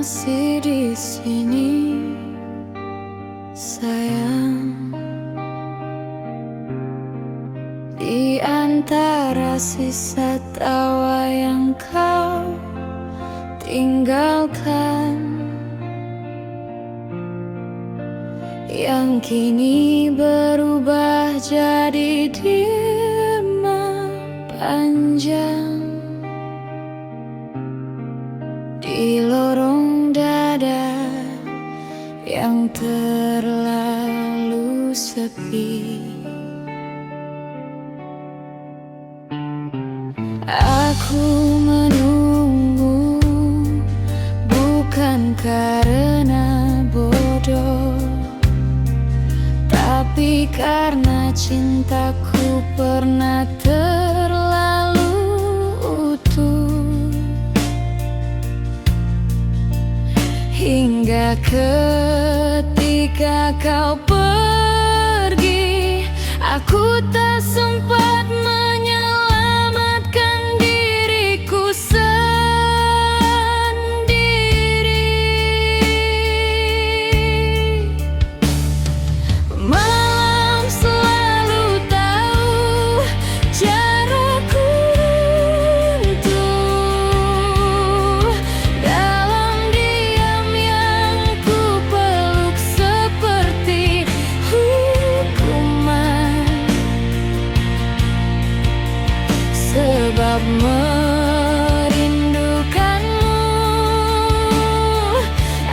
masih di sini, sayang. Di antara sisa tawa yang kau tinggalkan, yang kini berubah jadi dirma panjang. Di lorong dada yang terlalu sepi, aku menunggu bukan karena bodoh, tapi karena cintaku pernah terlalu utuh. Hingga ketika kau pergi, aku tak sempat menyelamatkan diriku sendiri. Malam selalu tahu jarakku runtuh dalam diam yang ku peluk seperti hukuman, sebab merindukanmu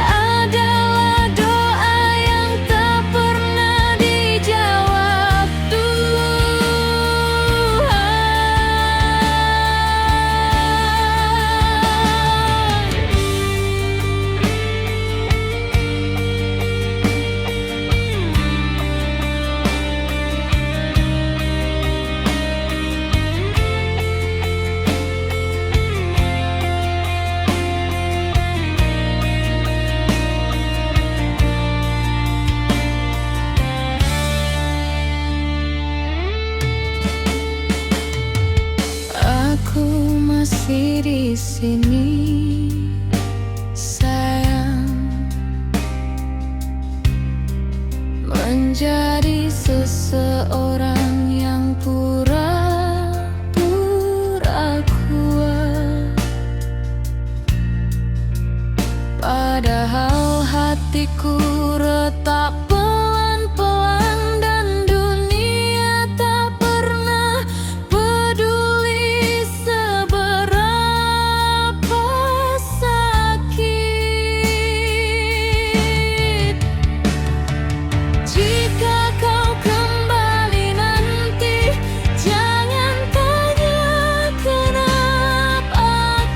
adalah doa yang tak pernah dijawab Tuhan. Aku masih di sini, sayang, menjadi seseorang yang pura-pura kuat, padahal hatiku retak pelan-pelan dan dunia tak pernah peduli seberapa sakit. Jika kau kembali nanti, jangan tanya kenapa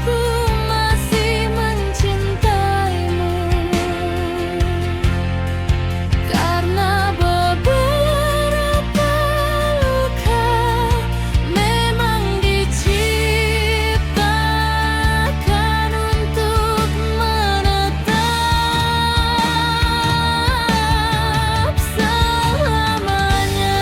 aku masih mencintaimu, karena beberapa luka memang diciptakan untuk menetap selamanya.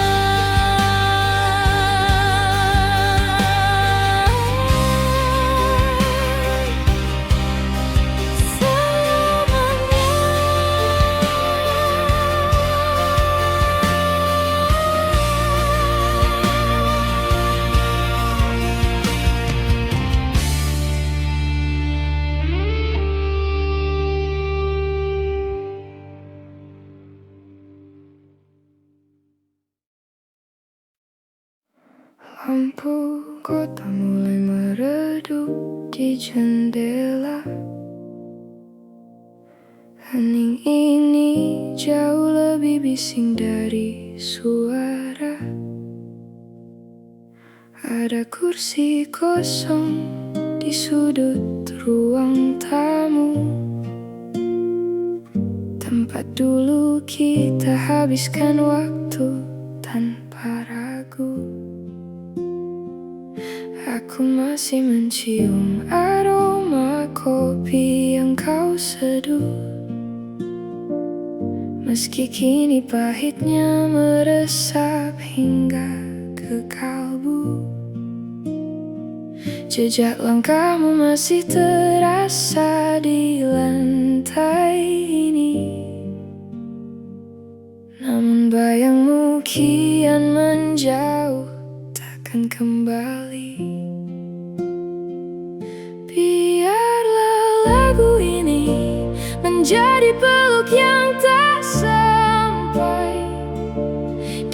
Lampu kota mulai meredup di jendela. Hening ini jauh lebih bising dari suara. Ada kursi kosong di sudut ruang tamu, tempat dulu kita habiskan waktu tanpa ragu. Aku masih mencium aroma kopi yang kau seduh, meski kini pahitnya meresap hingga ke kalbu. Jejak langkahmu masih terasa di lantai ini, namun bayangmu kian menjauh, takkan kembali. Biarlah lagu ini menjadi peluk yang tak sampai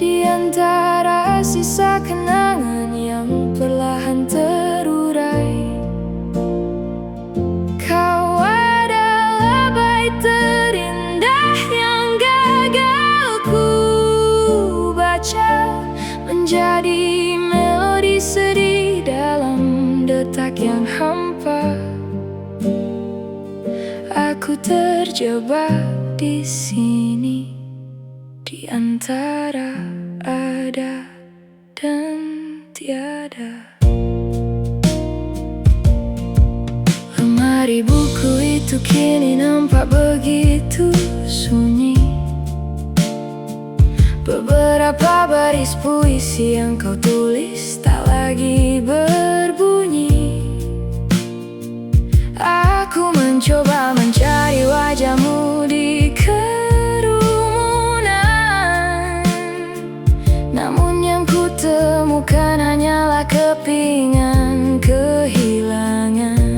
di antara sisa kenangan yang perlahan terurai. Kau adalah bait terindah yang gagal ku baca, menjadi melodi sedih dalam detak yang hampa. Aku terjebak di sini, di antara ada dan tiada. Lemari buku itu kini nampak begitu sunyi. Beberapa baris puisi yang kau tulis tak lagi berbunyi. Aku mencoba mencari wajahmu di kerumunan, namun yang ku temukan hanyalah kepingan kehilangan.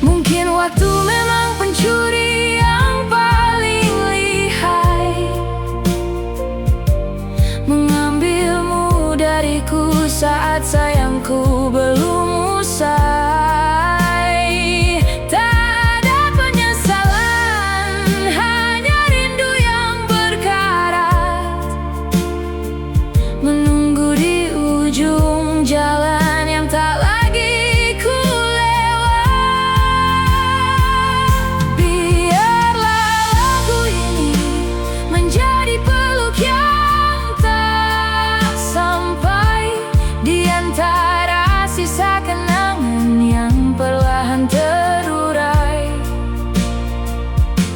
Mungkin waktu memang pencuri yang paling lihai, mengambilmu dariku saat sayangku belum usai. Tak ada penyesalan, hanya rindu yang berkarat, menunggu di ujung jalan yang tak lagi ku lewat. Biarlah lagu ini menjadi peluk yang tak sampai di antara sisa kenangan yang perlahan terurai.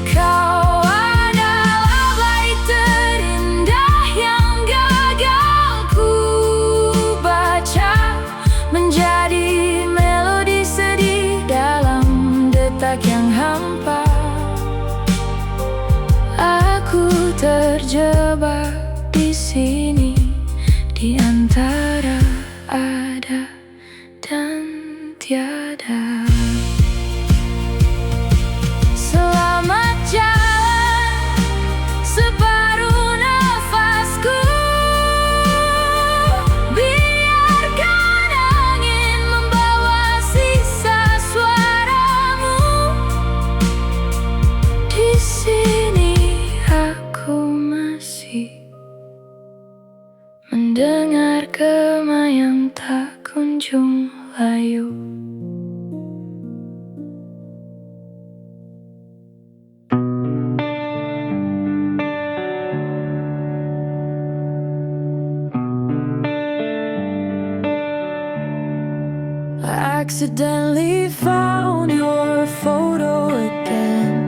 Kau adalah bait terindah yang gagal ku baca, menjadi melodi sedih dalam detak yang hampa. Aku terjebak di sini, di antara ada dan tiada. Selamat jalan separuh nafasku, biarkan angin membawa sisa suaramu. Di sini aku masih mendengar gema yang tak kunjung layu. I accidentally found your photo again,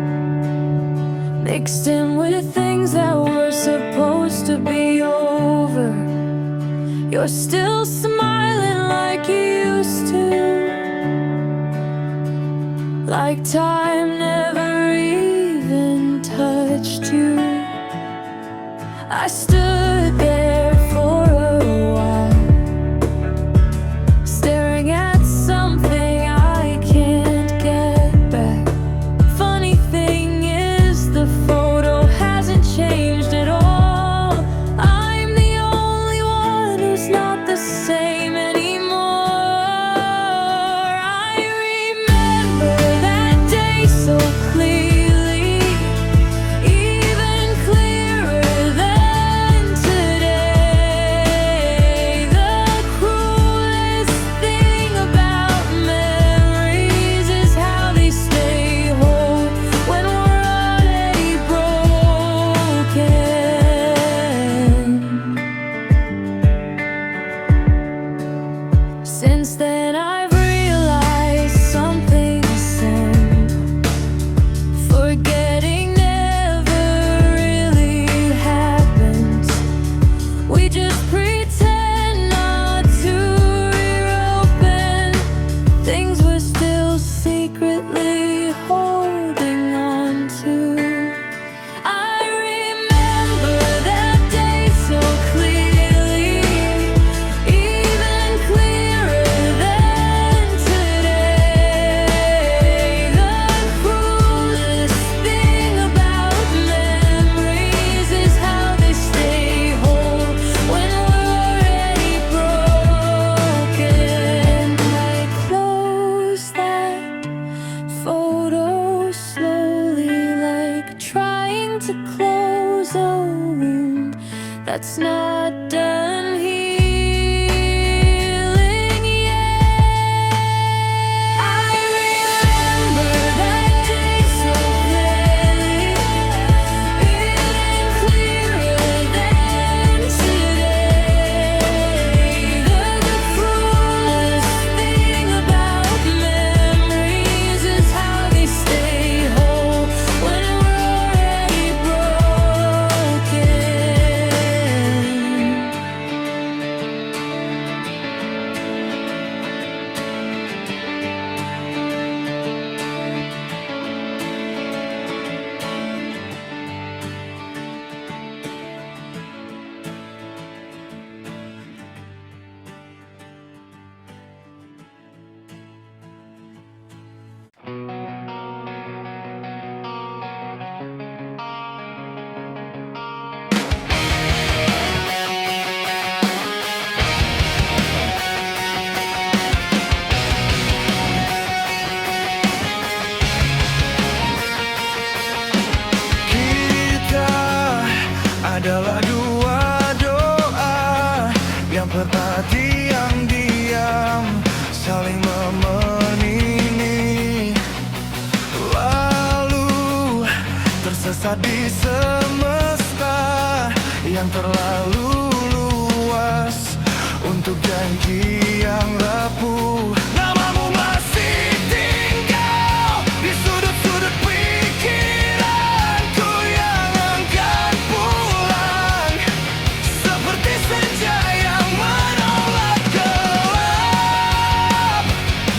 mixed in with things that were supposed to be over. You're still smiling like you used to, like time never even touched you. I stood there for a while, staring at something I can't get back. Funny thing is, the photo hasn't changed at all. I'm the only one who's not the same anymore. I remember that day so clearly, even clearer than today. The cruelest thing about memories is how they stay whole when we're already broken. Since then I've realized something simple: forgetting never really happens. We just pretend not to yang pernah diam-diam saling memeningi, lalu tersesat di semesta yang terlalu luas untuk janji yang rapuh. Namamu masih tinggal di sudut-sudut pikiranku yang enggan pulang, seperti senja yang menolak gelap.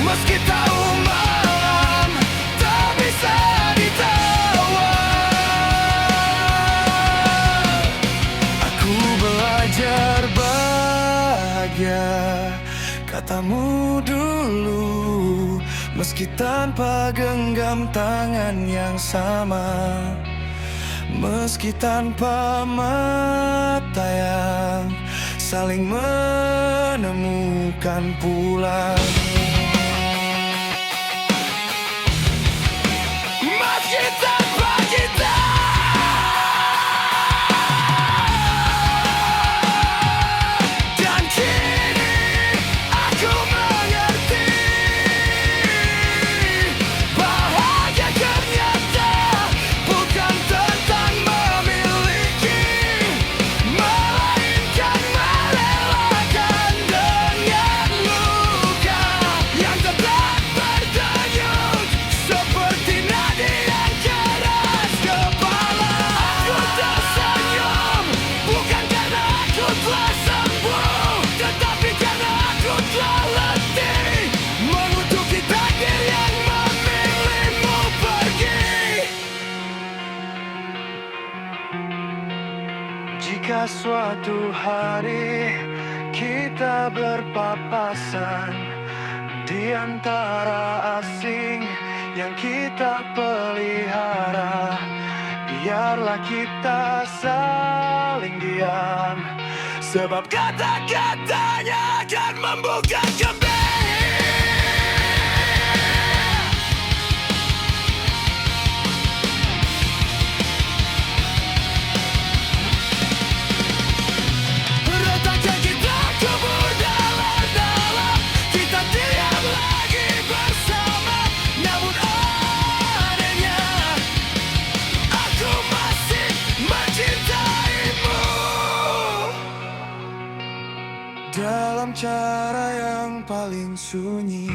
Meski tahu malam tak bisa ditawar, aku belajar bahagia katamu dulu, meski tanpa genggam tangan yang sama, meski tanpa mata yang saling menemukan pula. Meski tanpa kita, dan kini aku mengerti, bahagia ternyata bukan tentang memiliki, melainkan merelakan dengan luka yang tetap berdenyut seperti nadi yang keras kepala. Aku tersenyum bukan karena aku telah sembuh, tetapi karena aku telah letih mengutuki takdir yang memilihmu pergi. Jika suatu hari kita berpapasan di antara asing yang kita pelihara, biarlah kita saling diam, sebab kata-katanya akan membuka kembali. Retaknya kita kubur dalam-dalam, kita diam lagi bersama. Namun adanya aku masih mencintaimu dalam cara yang paling sunyi.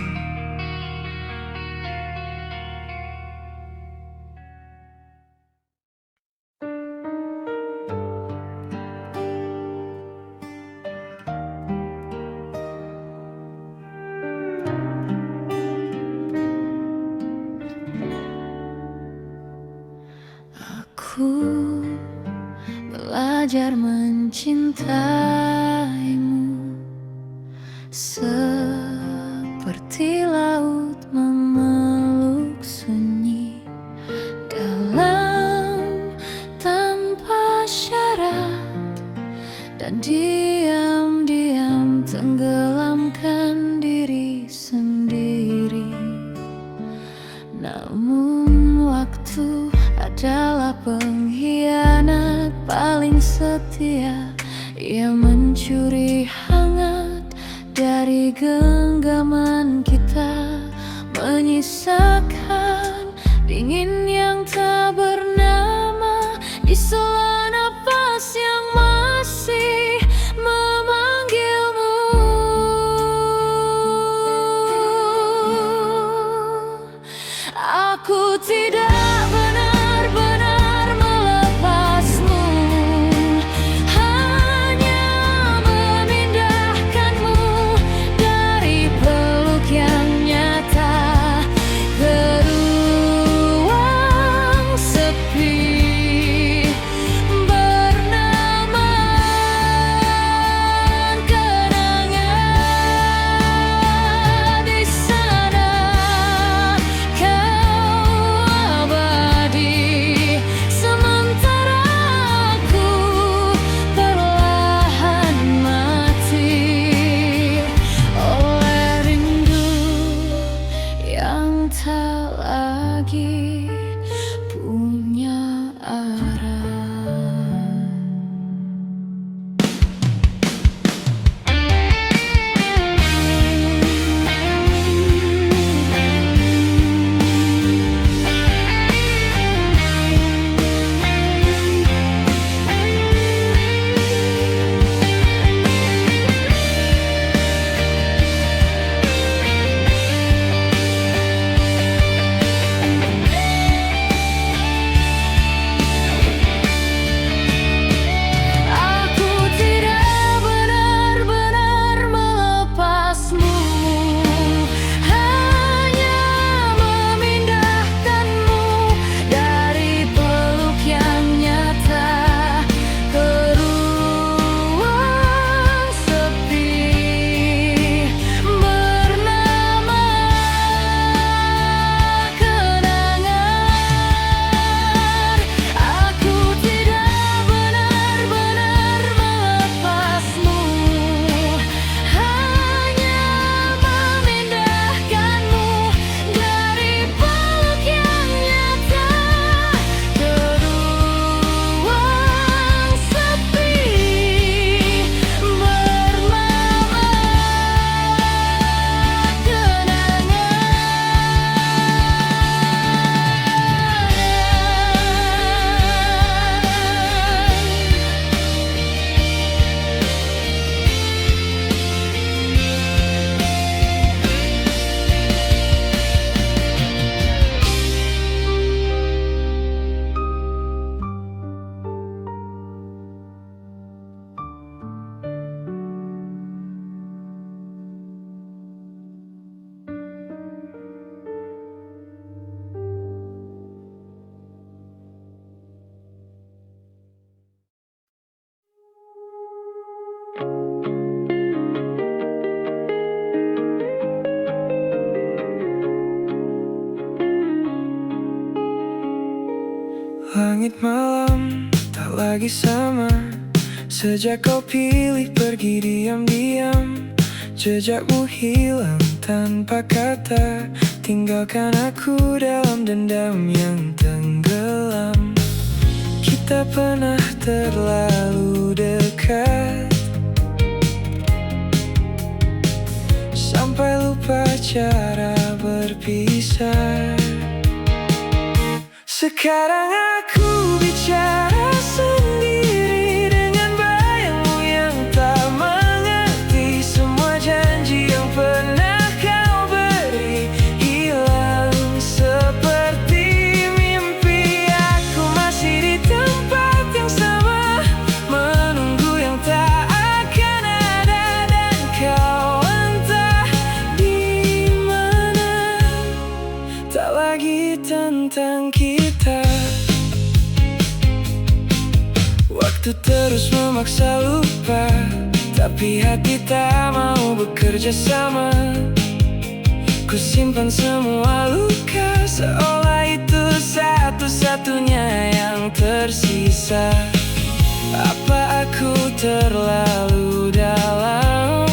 Aku belajar mencintaimu seperti laut memeluk sunyi, dalam tanpa syarat, dan diam-diam tenggelamkan diri sendiri. Namun waktu adalah pengkhianat paling setia. Ia mencuri hangat dari genggaman kita, menyisakan dingin yang tak bernama di sela napas yang masih memanggilmu. Aku tidak benar-benar melepasmu, hanya memindahkanmu dari peluk yang nyata. Kedua Langit malam tak lagi sama sejak kau pilih pergi diam-diam. Jejakmu hilang tanpa kata, tinggalkan aku dalam dendam yang tenggelam. Kita pernah terlalu dekat sampai lupa cara berpisah. Sekarang aku bicara sendiri dengan bayangmu yang tak mengerti. Semua janji yang pernah kau beri hilang seperti mimpi. Aku masih di tempat yang sama, menunggu yang tak akan ada. Dan kau entah di mana, tak lagi tentang kita. Waktu terus memaksa lupa, tapi hati tak mau bekerja sama. Ku simpan semua luka, seolah itu satu-satunya yang tersisa. Apa aku terlalu dalam,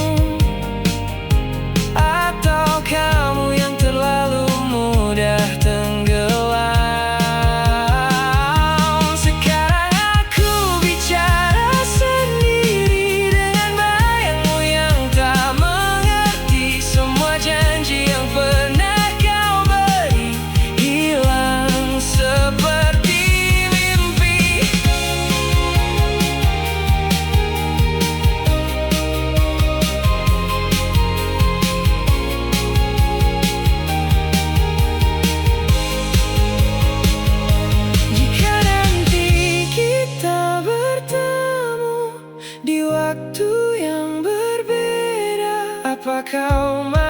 atau kamu yang terlalu mudah tenggelam? Sekarang aku bicara sendiri dengan bayangmu yang tak mengerti. Semua janji yang pernah kau beri hilang seperti mimpi. Jika nanti kita bertemu di waktu yang berbeda, apa kau mau